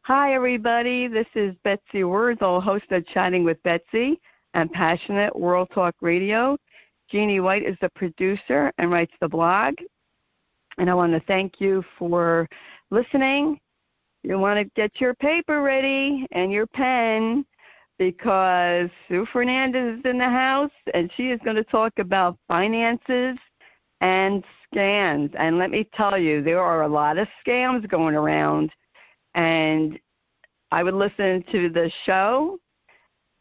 Hi, everybody. This is Betsy Wurzel, host of Chatting with Betsy and Passionate World Talk Radio. Jeannie White is the producer and writes the blog. And I want to thank you for listening. You want to get your paper ready and your pen because Sue Fernandez is in the house, and she is going to talk about finances and scams. And let me tell you, there are a lot of scams going around. And I would listen to the show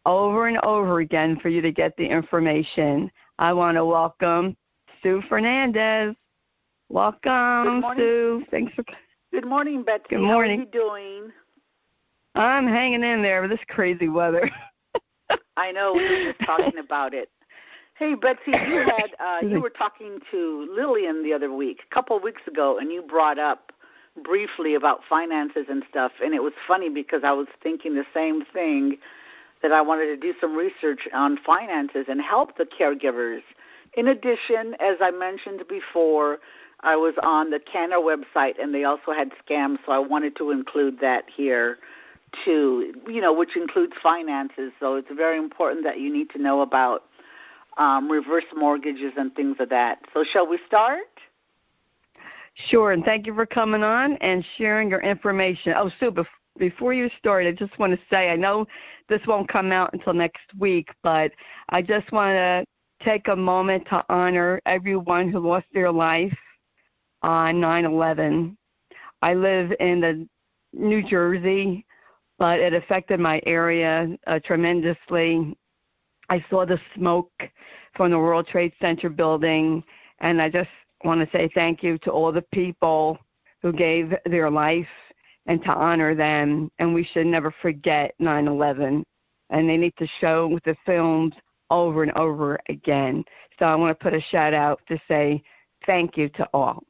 over and over again for you to get the information. I want to welcome Sue Fernandez. Welcome, Sue. Thanks for. Good morning, Betsy. Good morning. How are you doing? I'm hanging in there with this crazy weather. I know. We were just talking about it. Hey, Betsy, you were talking to Lillian the other week, a couple of weeks ago, and you brought up briefly about finances and stuff, and it was funny because I was thinking the same thing, that I wanted to do some research on finances and help the caregivers. In addition, as I mentioned before, I was on the Canada website, and they also had scams, so I wanted to include that here too, which includes finances. So it's very important that you need to know about reverse mortgages and things of that. So shall we start? Sure, and thank you for coming on and sharing your information. Oh, Sue, before you start, I just want to say, I know this won't come out until next week, but I just want to take a moment to honor everyone who lost their life on 9/11. I live in New Jersey, but it affected my area tremendously. I saw the smoke from the World Trade Center building, and I just want to say thank you to all the people who gave their life and to honor them. And we should never forget 9/11. And they need to show the films over and over again. So I want to put a shout out to say thank you to all.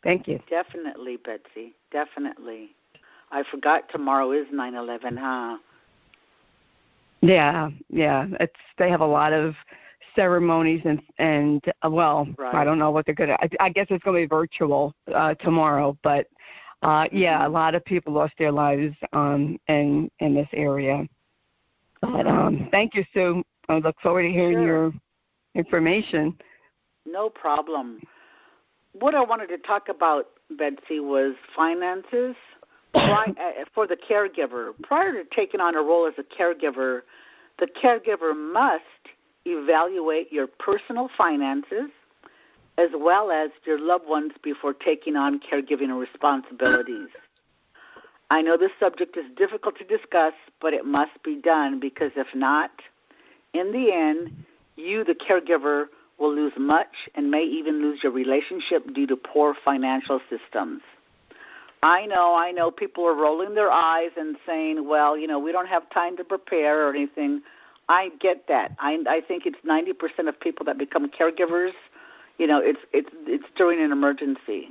Thank you. Definitely, Betsy. Definitely. I forgot tomorrow is 9/11, huh? Yeah. They have a lot of ceremonies and right. I don't know what they're going to. I guess it's going to be virtual tomorrow, but a lot of people lost their lives in this area. But thank you, Sue. I look forward to hearing your information. No problem. What I wanted to talk about, Betsy, was finances for the caregiver. Prior to taking on a role as a caregiver, the caregiver must evaluate your personal finances as well as your loved ones before taking on caregiving responsibilities. I know this subject is difficult to discuss, but it must be done because if not, in the end, you, the caregiver, will lose much and may even lose your relationship due to poor financial systems. I know people are rolling their eyes and saying, well, we don't have time to prepare or anything. I get that. I think it's 90% of people that become caregivers, it's during an emergency.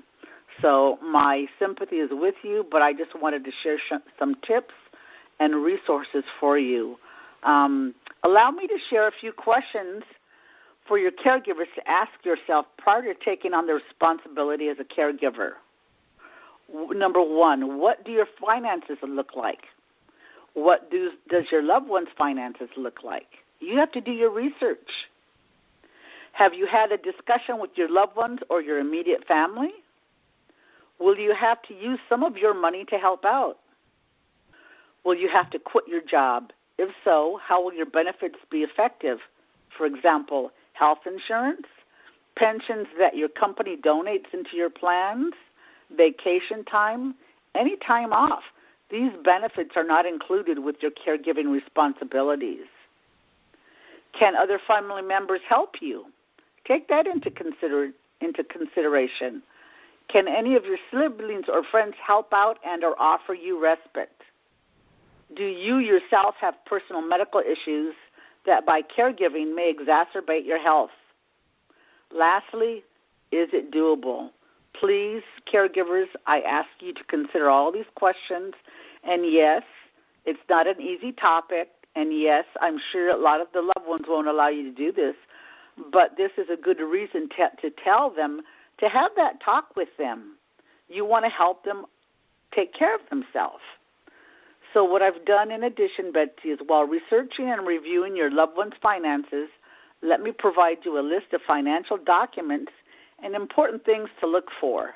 So my sympathy is with you, but I just wanted to share some tips and resources for you. Allow me to share a few questions for your caregivers to ask yourself prior to taking on the responsibility as a caregiver. Number one, what do your finances look like? What does your loved one's finances look like? You have to do your research. Have you had a discussion with your loved ones or your immediate family? Will you have to use some of your money to help out? Will you have to quit your job? If so, how will your benefits be effective? For example, health insurance, pensions that your company donates into your plans, vacation time, any time off. These benefits are not included with your caregiving responsibilities. Can other family members help you? Take that into consideration. Can any of your siblings or friends help out and or offer you respite? Do you yourself have personal medical issues that by caregiving may exacerbate your health? Lastly, is it doable? Please, caregivers, I ask you to consider all these questions. And yes, it's not an easy topic. And yes, I'm sure a lot of the loved ones won't allow you to do this. But this is a good reason to tell them, to have that talk with them. You want to help them take care of themselves. So what I've done in addition, Betsy, is while researching and reviewing your loved one's finances, let me provide you a list of financial documents and important things to look for.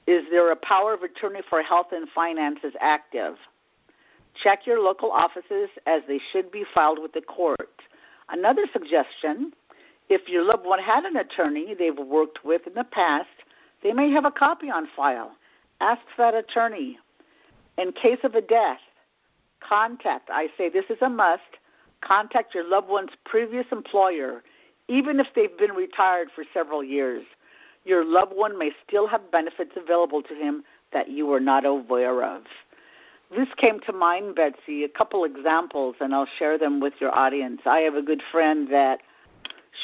Is there a power of attorney for health and finances active? Check your local offices as they should be filed with the court. Another suggestion, if your loved one had an attorney they've worked with in the past, they may have a copy on file. Ask that attorney. In case of a death, I say this is a must, contact your loved one's previous employer, even if they've been retired for several years. Your loved one may still have benefits available to him that you were not aware of. This came to mind, Betsy, a couple examples, and I'll share them with your audience. I have a good friend that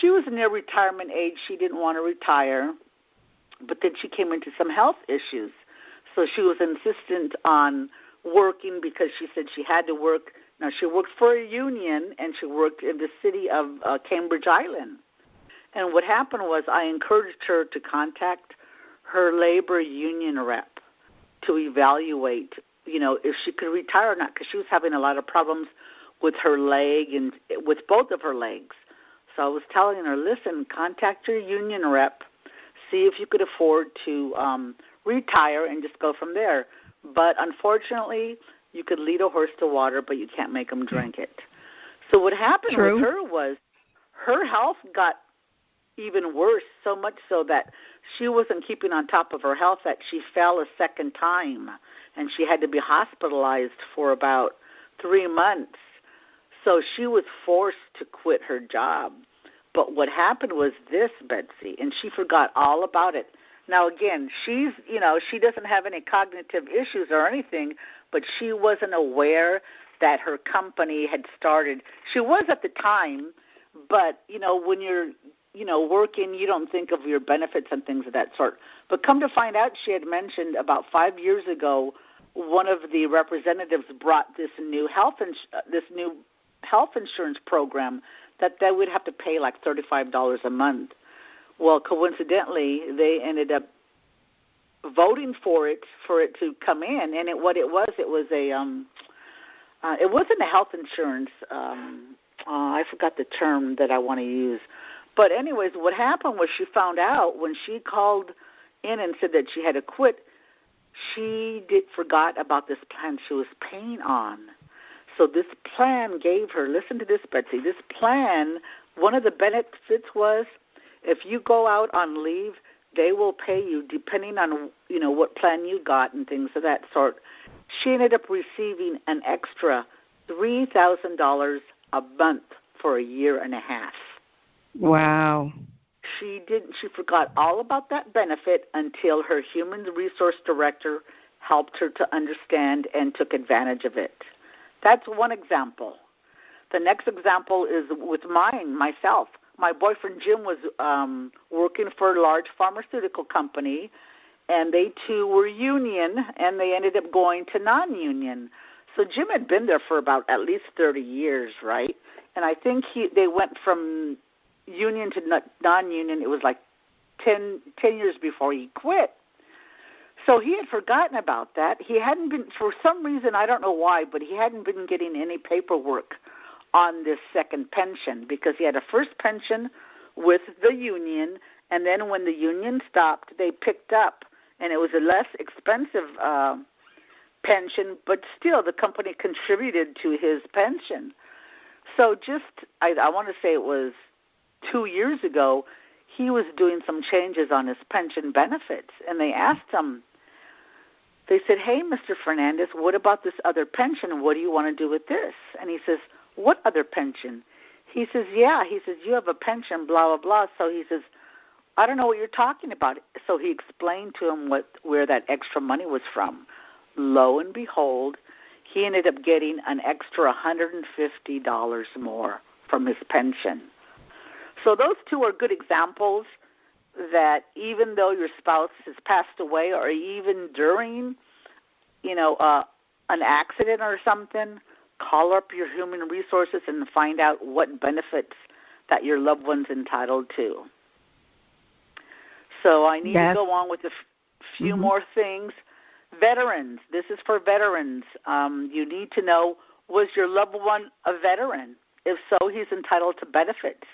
she was near retirement age. She didn't want to retire, but then she came into some health issues. So she was insistent on working because she said she had to work. Now, she worked for a union, and she worked in the city of Cambridge Island. And what happened was I encouraged her to contact her labor union rep to evaluate, if she could retire or not, because she was having a lot of problems with her leg and with both of her legs. So I was telling her, listen, contact your union rep, see if you could afford to retire and just go from there. But unfortunately, you could lead a horse to water, but you can't make them drink it. So what happened with her was her health got even worse, so much so that she wasn't keeping on top of her health, that she fell a second time, and she had to be hospitalized for about 3 months. So she was forced to quit her job. But what happened was this, Betsy, and she forgot all about it. Now, again, she doesn't have any cognitive issues or anything, but she wasn't aware that her company had started. She was at the time, but, when you're working, you don't think of your benefits and things of that sort. But come to find out, she had mentioned about 5 years ago, one of the representatives brought this new health insurance program that they would have to pay like $35 a month. Well, coincidentally, they ended up voting for it to come in, and it wasn't a health insurance. I forgot the term that I want to use. But anyways, what happened was she found out when she called in and said that she had to quit, she forgot about this plan she was paying on. So this plan gave her, listen to this, Betsy, this plan, one of the benefits was if you go out on leave, they will pay you depending on, what plan you got and things of that sort. She ended up receiving an extra $3,000 a month for a year and a half. Wow. She forgot all about that benefit until her human resource director helped her to understand and took advantage of it. That's one example. The next example is with myself. My boyfriend Jim was working for a large pharmaceutical company, and they too were union, and they ended up going to non-union. So Jim had been there for about at least 30 years, right? And I think they went from union to non-union. It was like 10 years before he quit. So he had forgotten about that. He hadn't been, for some reason, I don't know why, but he hadn't been getting any paperwork on this second pension because he had a first pension with the union, and then when the union stopped, they picked up, and it was a less expensive pension, but still the company contributed to his pension. So I want to say it was 2 years ago, he was doing some changes on his pension benefits, and they asked him, they said, hey, Mr. Fernandez, what about this other pension? What do you want to do with this? And he says, what other pension? He says, yeah. He says, you have a pension, blah, blah, blah. So he says, I don't know what you're talking about. So he explained to him where that extra money was from. Lo and behold, he ended up getting an extra $150 more from his pension. So those two are good examples that even though your spouse has passed away or even during, an accident or something, call up your human resources and find out what benefits that your loved one's entitled to. So I need to go on with a few more things. Veterans, this is for veterans. You need to know, was your loved one a veteran? If so, he's entitled to benefits.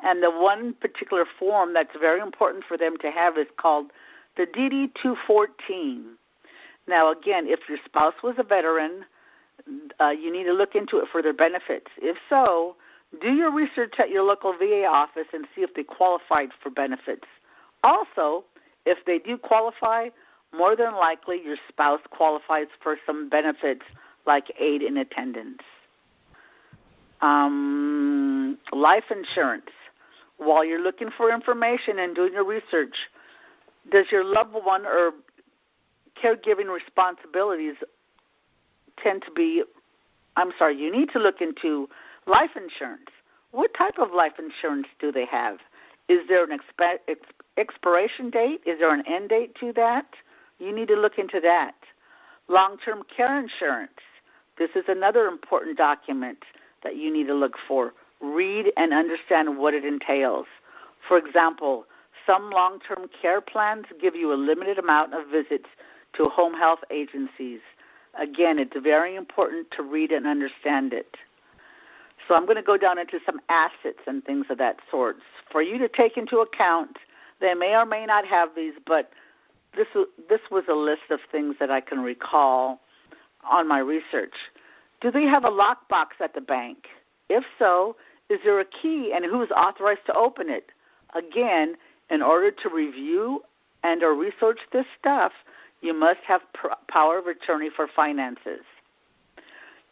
And the one particular form that's very important for them to have is called the DD-214. Now, again, if your spouse was a veteran, you need to look into it for their benefits. If so, do your research at your local VA office and see if they qualified for benefits. Also, if they do qualify, more than likely your spouse qualifies for some benefits like aid in attendance. Life insurance. While you're looking for information and doing your research, does your loved one or caregiving responsibilities you need to look into life insurance. What type of life insurance do they have? Is there an expiration date? Is there an end date to that? You need to look into that. Long-term care insurance. This is another important document that you need to look for. Read and understand what it entails. For example, some long-term care plans give you a limited amount of visits to home health agencies. Again, it's very important to read and understand it. So I'm going to go down into some assets and things of that sort. For you to take into account, they may or may not have these, but this was a list of things that I can recall on my research. Do they have a lockbox at the bank? If so, is there a key and who's authorized to open it? Again, in order to review and or research this stuff, you must have power of attorney for finances.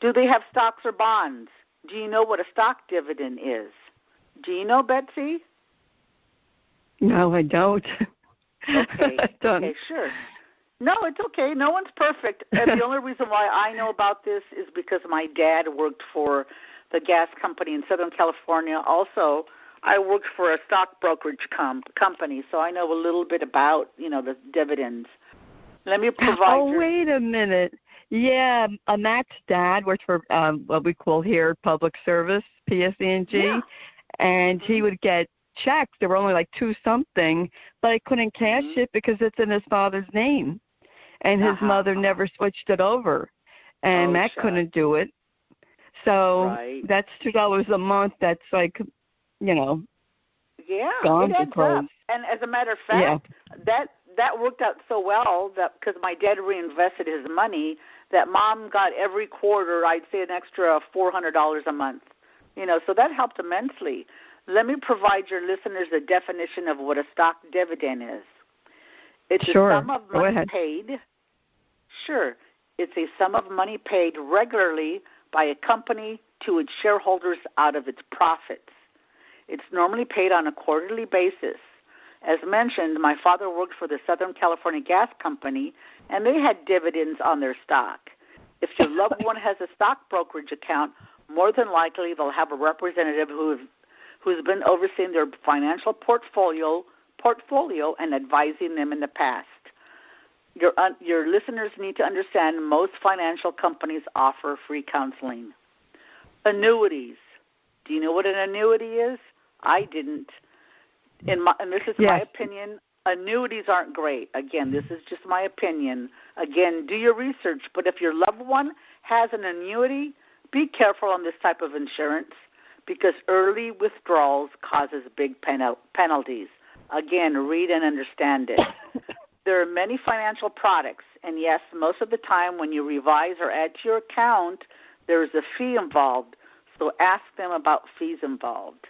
Do they have stocks or bonds? Do you know what a stock dividend is? Do you know, Betsy? No, I don't. Okay, okay, sure. No, it's okay. No one's perfect. And the only reason why I know about this is because my dad worked for the gas company in Southern California. Also, I worked for a stock brokerage company, so I know a little bit about, the dividends. Let me provide wait a minute. Yeah, Matt's dad worked for what we call here public service, PSE&G, yeah. And he would get checks. There were only like $2-something, but he couldn't cash it because it's in his father's name. And his mother never switched it over. And Matt couldn't do it. So that's $2 a month. That's like, gone it adds up. And as a matter of fact, that worked out so well that because my dad reinvested his money, that Mom got every quarter, I'd say, an extra $400 a month. So that helped immensely. Let me provide your listeners a definition of what a stock dividend is. It's a sum of money paid. Sure. It's a sum of money paid regularly by a company to its shareholders out of its profits. It's normally paid on a quarterly basis. As mentioned, my father worked for the Southern California Gas Company, and they had dividends on their stock. If your loved one has a stock brokerage account, more than likely they'll have a representative who's been overseeing their financial portfolio and advising them in the past. Your listeners need to understand most financial companies offer free counseling. Annuities. Do you know what an annuity is? I didn't. And this is my opinion. Annuities aren't great. Again, this is just my opinion. Again, do your research. But if your loved one has an annuity, be careful on this type of insurance because early withdrawals causes big penalties. Again, read and understand it. There are many financial products, and yes, most of the time when you revise or add to your account, there is a fee involved. So ask them about fees involved.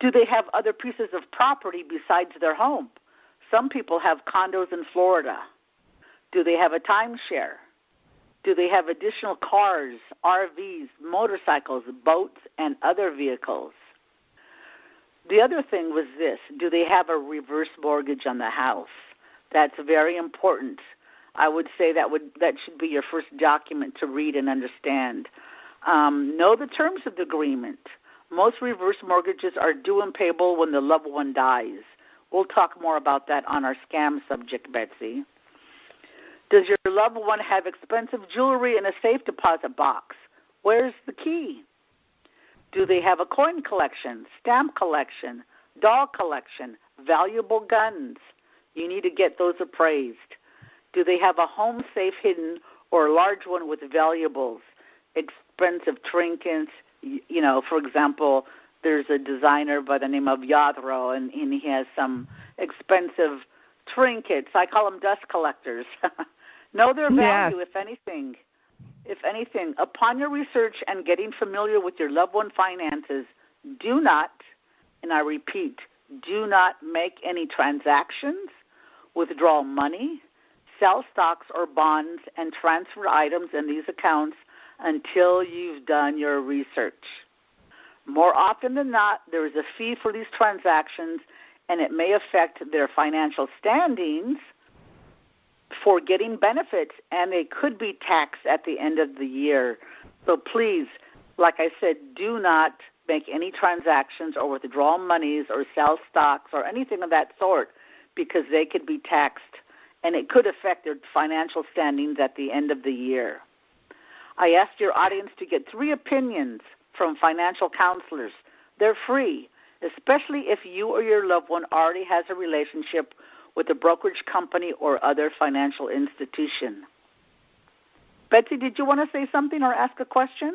Do they have other pieces of property besides their home? Some people have condos in Florida. Do they have a timeshare? Do they have additional cars, RVs, motorcycles, boats, and other vehicles? The other thing was this. Do they have a reverse mortgage on the house? That's very important. I would say that should be your first document to read and understand. Know the terms of the agreement. Most reverse mortgages are due and payable when the loved one dies. We'll talk more about that on our scam subject, Betsy. Does your loved one have expensive jewelry in a safe deposit box? Where's the key? Do they have a coin collection, stamp collection, doll collection, valuable guns? You need to get those appraised. Do they have a home safe hidden or a large one with valuables, expensive trinkets? For example, there's a designer by the name of Yadro, and he has some expensive trinkets. I call them dust collectors. Know their value, if anything. If anything, upon your research and getting familiar with your loved one finances, do not, and I repeat, do not make any transactions, withdraw money, sell stocks or bonds, and transfer items in these accounts until you've done your research. More often than not, there is a fee for these transactions, and it may affect their financial standings for getting benefits, and they could be taxed at the end of the year. So please, like I said, do not make any transactions or withdraw monies or sell stocks or anything of that sort, because they could be taxed, and it could affect their financial standings at the end of the year. I asked your audience to get 3 opinions from financial counselors. They're free, especially if you or your loved one already has a relationship with a brokerage company or other financial institution. Betsy, did you want to say something or ask a question?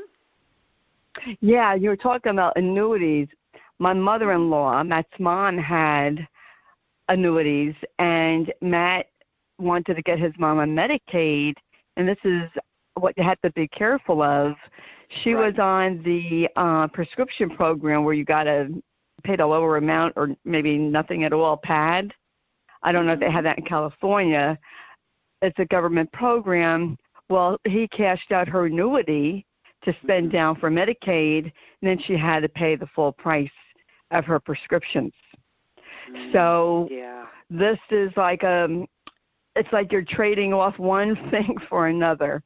Yeah, you were talking about annuities. My mother-in-law, Matt's mom, had annuities, and Matt wanted to get his mom on Medicaid, and this is what you have to be careful of. She was on the prescription program where you got to pay the lower amount or maybe nothing at all, PAD. I don't know if they have that in California. It's a government program. Well, he cashed out her annuity to spend down for Medicaid, and then she had to pay the full price of her prescriptions. So this is like it's like you're trading off one thing for another.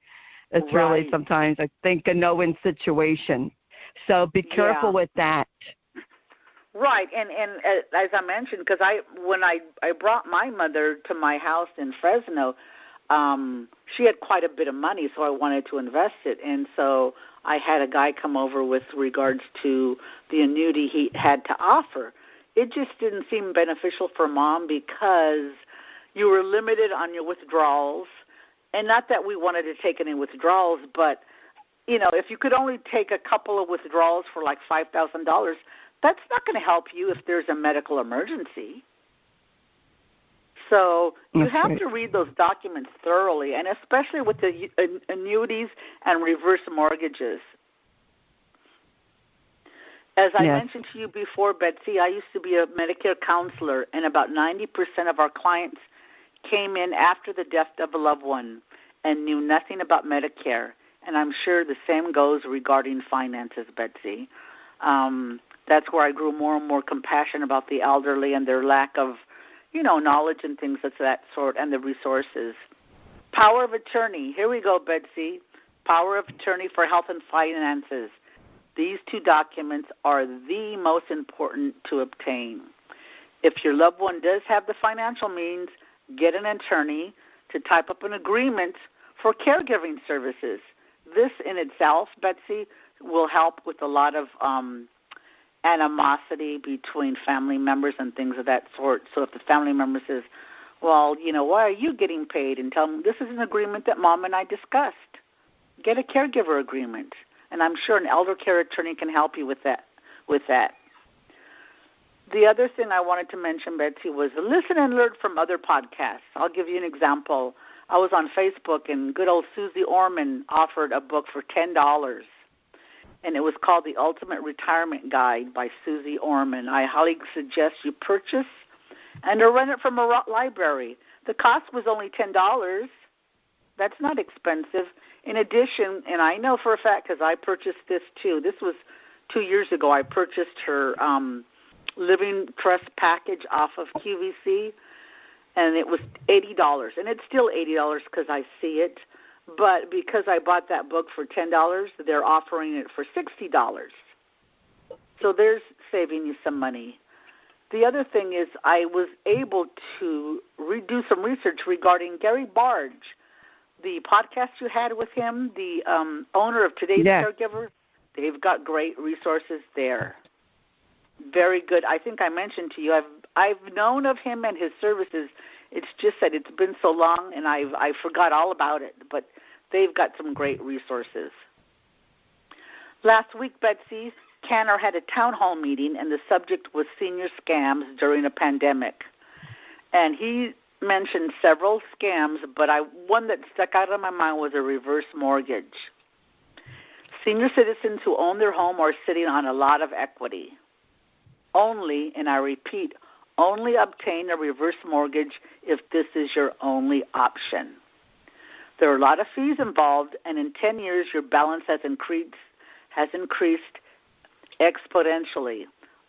It's really sometimes, I think, a no-win situation. So be careful with that. Right, and as I mentioned, because when I brought my mother to my house in Fresno, she had quite a bit of money, so I wanted to invest it. And so I had a guy come over with regards to the annuity he had to offer. It just didn't seem beneficial for Mom because you were limited on your withdrawals. And not that we wanted to take any withdrawals, but, if you could only take a couple of withdrawals for like $5,000, that's not going to help you if there's a medical emergency. So you have to read those documents thoroughly, and especially with the annuities and reverse mortgages. As I mentioned to you before, Betsy, I used to be a Medicare counselor, and about 90% of our clients came in after the death of a loved one and knew nothing about Medicare. And I'm sure the same goes regarding finances, Betsy. That's where I grew more and more compassionate about the elderly and their lack of, knowledge and things of that sort, and the resources. Power of attorney. Here we go, Betsy. Power of attorney for health and finances. These 2 documents are the most important to obtain. If your loved one does have the financial means, get an attorney to type up an agreement for caregiving services. This in itself, Betsy, will help with a lot of animosity between family members and things of that sort. So if the family member says, well, why are you getting paid? And tell them, this is an agreement that Mom and I discussed. Get a caregiver agreement. And I'm sure an elder care attorney can help you with that. The other thing I wanted to mention, Betsy, was listen and learn from other podcasts. I'll give you an example. I was on Facebook, and good old Susie Orman offered a book for $10. And it was called The Ultimate Retirement Guide by Susie Orman. I highly suggest you purchase and or rent it from a library. The cost was only $10. That's not expensive. In addition, and I know for a fact because I purchased this too. This was 2 years ago. I purchased her Living Trust package off of QVC, and it was $80. And it's still $80 because I see it. But because I bought that book for $10, they're offering it for $60. So there's saving you some money. The other thing is I was able to do some research regarding Gary Barge, the podcast you had with him, the owner of Today's Caregiver. They've got great resources there. Very good. I think I mentioned to you, I've known of him and his services It's just that it's been so long, and I forgot all about it. But they've got some great resources. Last week, Betsy, Canner had a town hall meeting, and the subject was senior scams during a pandemic. And he mentioned several scams, but one that stuck out in my mind was a reverse mortgage. Senior citizens who own their home are sitting on a lot of equity. Only, and I repeat, only obtain a reverse mortgage if this is your only option. There are a lot of fees involved, and in 10 years your balance has increased exponentially.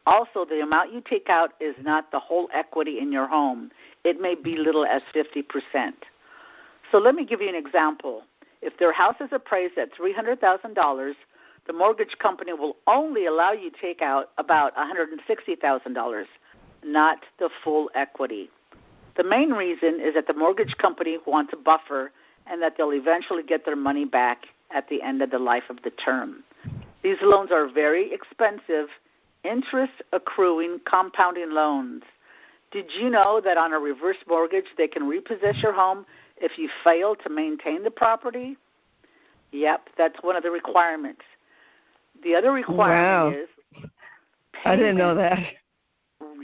Also, the amount you take out is not the whole equity in your home. It may be little as 50%. So let me give you an example. If their house is appraised at $300,000, the mortgage company will only allow you to take out about $160,000, not the full equity. The main reason is that the mortgage company wants a buffer and that they'll eventually get their money back at the end of the life of the term. These loans are very expensive, interest-accruing, compounding loans. Did you know that on a reverse mortgage they can repossess your home if you fail to maintain the property? Yep, that's one of the requirements. The other requirement is payments. I didn't know that.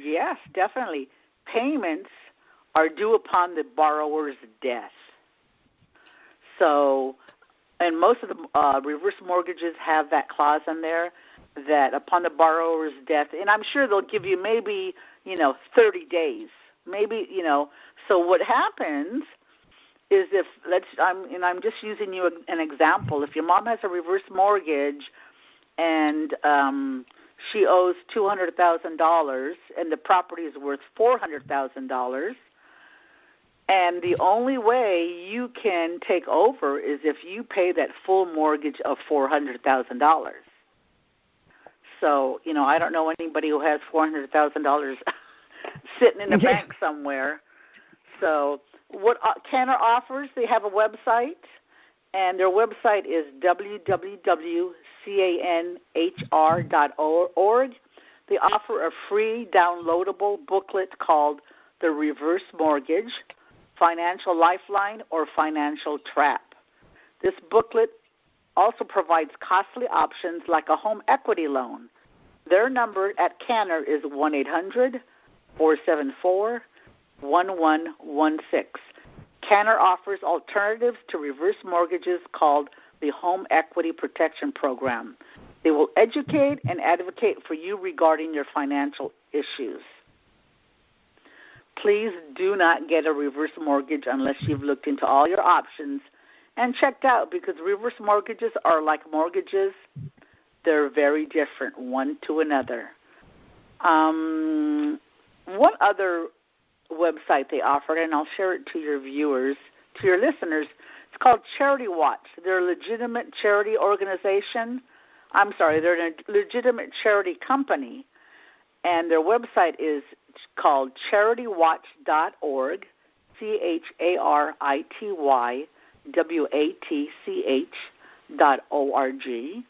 Yes, definitely. Payments are due upon the borrower's death. So, and most of the reverse mortgages have that clause in there that upon the borrower's death, and I'm sure they'll give you maybe, 30 days. Maybe, so what happens is I'm just using you an example. If your mom has a reverse mortgage and she owes $200,000 and the property is worth $400,000, and the only way you can take over is if you pay that full mortgage of $400,000. So, I don't know anybody who has $400,000 sitting in a bank somewhere. So what Canner offers, they have a website, and their website is www.canhr.org. They offer a free downloadable booklet called The Reverse Mortgage, Financial Lifeline, or Financial Trap. This booklet also provides costly options like a home equity loan. Their number at Canner is 1-800-474-1116. Canner offers alternatives to reverse mortgages called the Home Equity Protection Program. They will educate and advocate for you regarding your financial issues. Please do not get a reverse mortgage unless you've looked into all your options and checked out, because reverse mortgages are like mortgages. They're very different one to another. One other website they offered, and I'll share it to your viewers, to your listeners, it's called Charity Watch. They're a legitimate charity organization. They're a legitimate charity company, and their website is called charitywatch.org, CHARITYWATCH.org.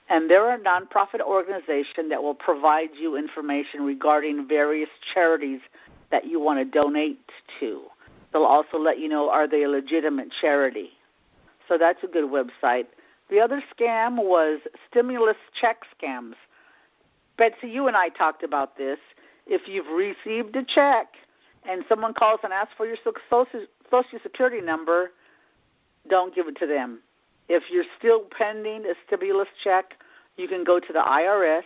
And they're a nonprofit organization that will provide you information regarding various charities that you want to donate to. They'll also let you know, are they a legitimate charity? So that's a good website. The other scam was stimulus check scams. Betsy, you and I talked about this. If you've received a check and someone calls and asks for your Social Security number, don't give it to them. If you're still pending a stimulus check, you can go to the IRS.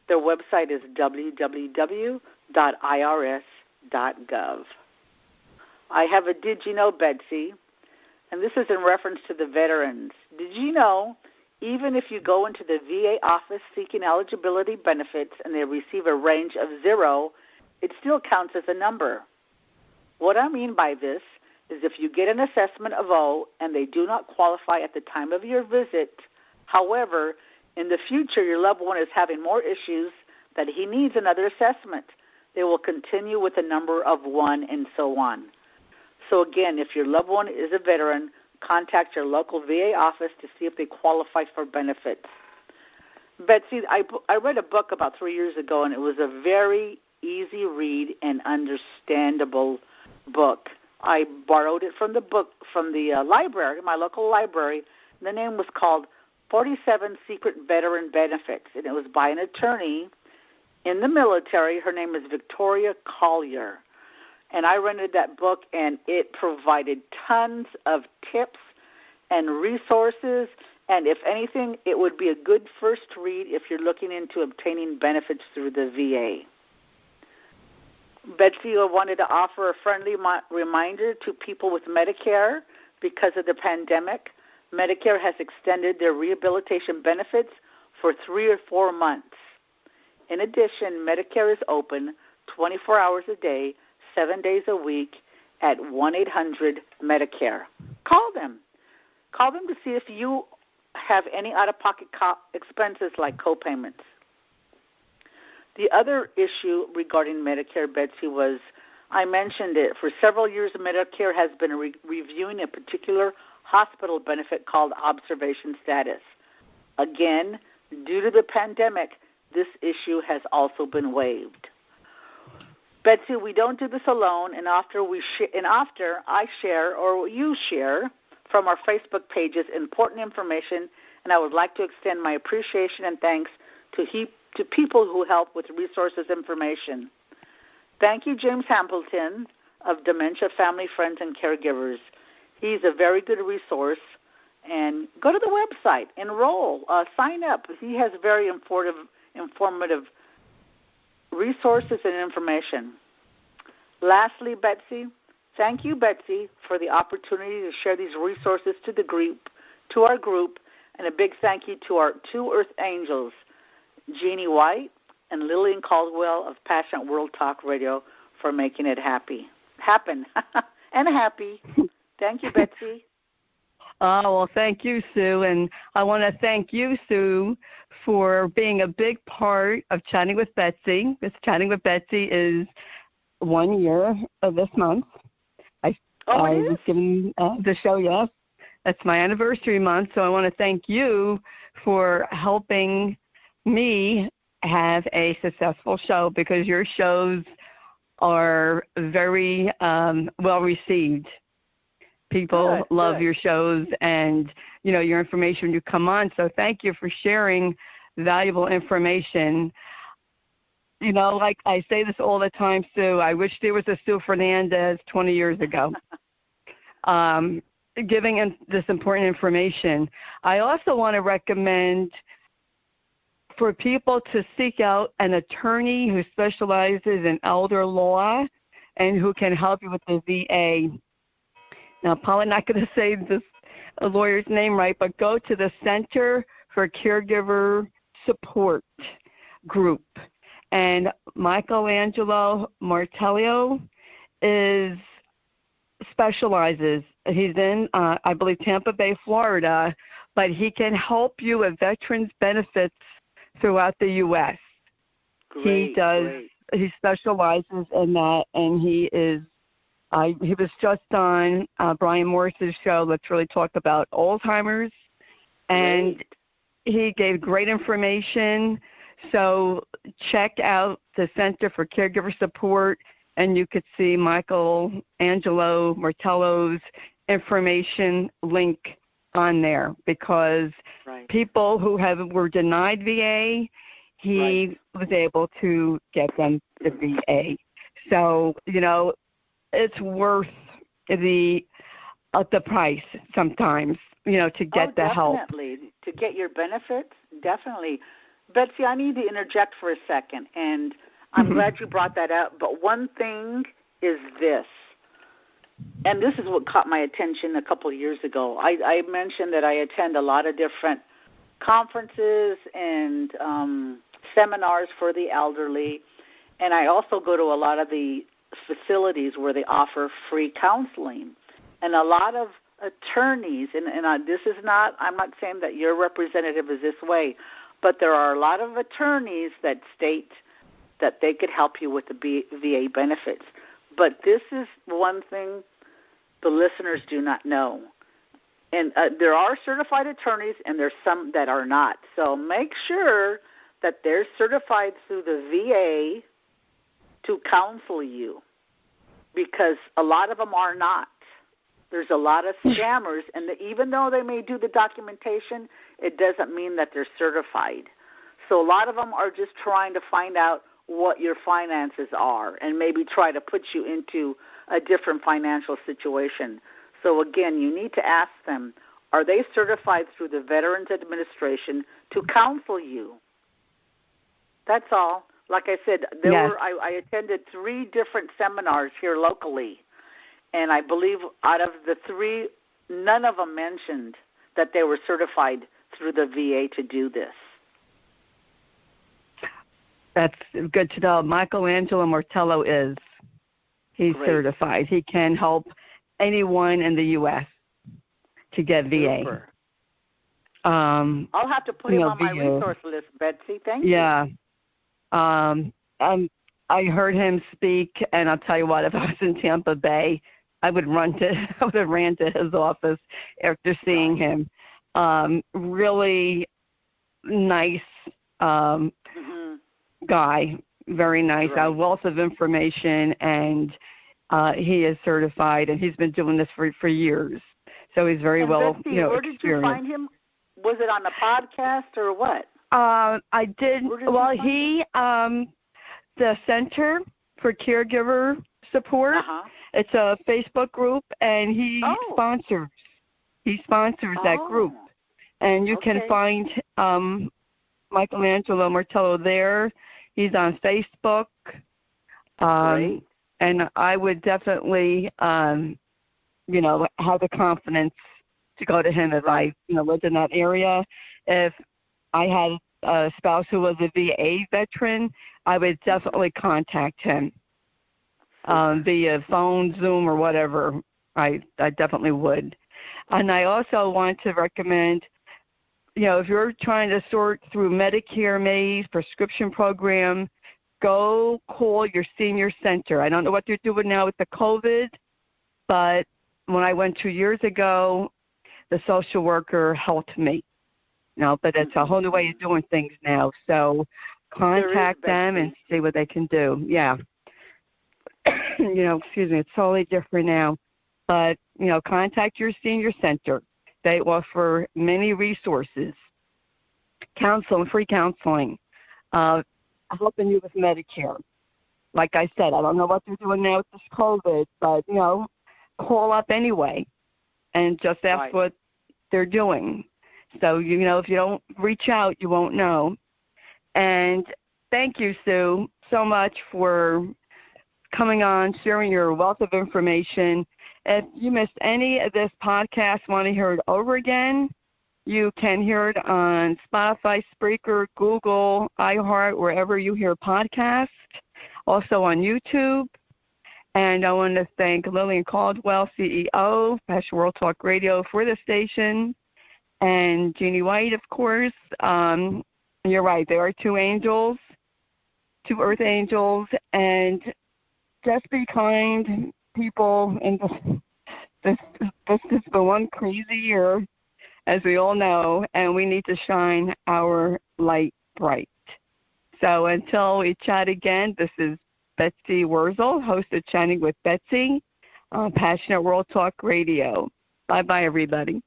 Their website is www.irs.gov. I have a Did You Know, Betsy, and this is in reference to the veterans. Did you know, even if you go into the VA office seeking eligibility benefits and they receive a range of 0, it still counts as a number? What I mean by this is if you get an assessment of O and they do not qualify at the time of your visit, however, in the future your loved one is having more issues that he needs another assessment, they will continue with a number of 1 and so on. So again, if your loved one is a veteran, contact your local VA office to see if they qualify for benefits. Betsy, I read a book about 3 years ago, and it was a very easy read and understandable book. I borrowed it from the library, my local library. The name was called 47 Secret Veteran Benefits, and it was by an attorney in the military. Her name is Victoria Collier. And I rented that book, and it provided tons of tips and resources. And if anything, it would be a good first read if you're looking into obtaining benefits through the VA. Betsy wanted to offer a friendly reminder to people with Medicare. Because of the pandemic, Medicare has extended their rehabilitation benefits for 3 or 4 months. In addition, Medicare is open 24 hours a day, 7 days a week at 1-800-MEDICARE. Call them. Call them to see if you have any out-of-pocket expenses like copayments. The other issue regarding Medicare, Betsy, was I mentioned it. For several years, Medicare has been reviewing a particular hospital benefit called observation status. Again, due to the pandemic, this issue has also been waived. Betsy, we don't do this alone, and after I share or you share from our Facebook pages important information, and I would like to extend my appreciation and thanks to people who help with resources information. Thank you, James Hamilton of Dementia Family, Friends, and Caregivers. He's a very good resource. And go to the website, enroll, sign up. He has very informative resources and information. Lastly, Betsy, thank you, Betsy, for the opportunity to share these resources to our group, and a big thank you to our 2 Earth Angels, Jeannie White and Lillian Caldwell of Passionate World Talk Radio, for making it happen and happy. Thank you, Betsy. Oh, well, thank you, Sue. And I want to thank you, Sue, for being a big part of Chatting with Betsy. This Chatting with Betsy is 1 year of this month. I was given the show, yes. That's my anniversary month, so I want to thank you for helping me have a successful show, because your shows are very well received. People love your shows and, your information when you come on. So thank you for sharing valuable information. Like I say this all the time, Sue, I wish there was a Sue Fernandez 20 years ago giving this important information. I also want to recommend for people to seek out an attorney who specializes in elder law and who can help you with the VA. Now, I'm probably not going to say this lawyer's name right, but go to the Center for Caregiver Support group. And Michelangelo Martello specializes. He's in, I believe, Tampa Bay, Florida, but he can help you with veterans benefits throughout the U.S. He specializes in that, and he was just on Brian Morris's show, Let's Really Talk About Alzheimer's, and he gave great information. So check out the Center for Caregiver Support, and you could see Michelangelo Martello's information link on there, because people who were denied VA, he was able to get them the VA. So, it's worth the price sometimes, to get the help. Definitely. To get your benefits, definitely. Betsy, I need to interject for a second, and I'm glad you brought that up. But one thing is this, and this is what caught my attention a couple of years ago. I mentioned that I attend a lot of different conferences and seminars for the elderly, and I also go to a lot of the facilities where they offer free counseling. And a lot of attorneys, and this is not, I'm not saying that your representative is this way, but there are a lot of attorneys that state that they could help you with the VA benefits. But this is one thing the listeners do not know. And there are certified attorneys, and there's some that are not. So make sure that they're certified through the VA to counsel you. because a lot of them are not. There's a lot of scammers, and even though they may do the documentation, it doesn't mean that they're certified. So a lot of them are just trying to find out what your finances are and maybe try to put you into a different financial situation. So again, you need to ask them, are they certified through the Veterans Administration to counsel you? That's all. Like I said, I attended 3 different seminars here locally, and I believe out of the 3, none of them mentioned that they were certified through the VA to do this. That's good to know. Michelangelo Martello is. He's Great. certified. He can help anyone in the U.S. to get VA. Super. I'll have to put him on my resource list, Betsy. Thank you. Yeah. I heard him speak, and I'll tell you what, if I was in Tampa Bay, I would have ran to his office after seeing him. Really nice guy, very nice. Right. A wealth of information, and he is certified, and he's been doing this for years. So he's very Betsy, where did experienced. you find him? Was it on a podcast or what? I did. Well, he the Center for Caregiver Support. It's a Facebook group, and he sponsors. He sponsors that group, and you can find Michelangelo Martello there. He's on Facebook, and I would definitely, have the confidence to go to him if I, lived in that area. If I had a spouse who was a VA veteran, I would definitely contact him via phone, Zoom, or whatever. I definitely would. And I also want to recommend, if you're trying to sort through Medicare Maze prescription program, go call your senior center. I don't know what they're doing now with the COVID, but when I went 2 years ago, the social worker helped me. But it's a whole new way of doing things now. So contact them and see what they can do. Yeah. It's totally different now. But, contact your senior center. They offer many resources, free counseling, helping you with Medicare. Like I said, I don't know what they're doing now with this COVID, but, call up anyway and just ask what they're doing. So, if you don't reach out, you won't know. And thank you, Sue, so much for coming on, sharing your wealth of information. If you missed any of this podcast, want to hear it over again, you can hear it on Spotify, Spreaker, Google, iHeart, wherever you hear podcasts, also on YouTube. And I want to thank Lillian Caldwell, CEO, Passion World Talk Radio, for the station, and Jeannie White, of course. You're right, there are 2 angels, 2 earth angels, and just be kind, people. And this is the one crazy year, as we all know, and we need to shine our light bright. So until we chat again, this is Betsy Wurzel, host of Chatting with Betsy on Passionate World Talk Radio. Bye-bye, everybody.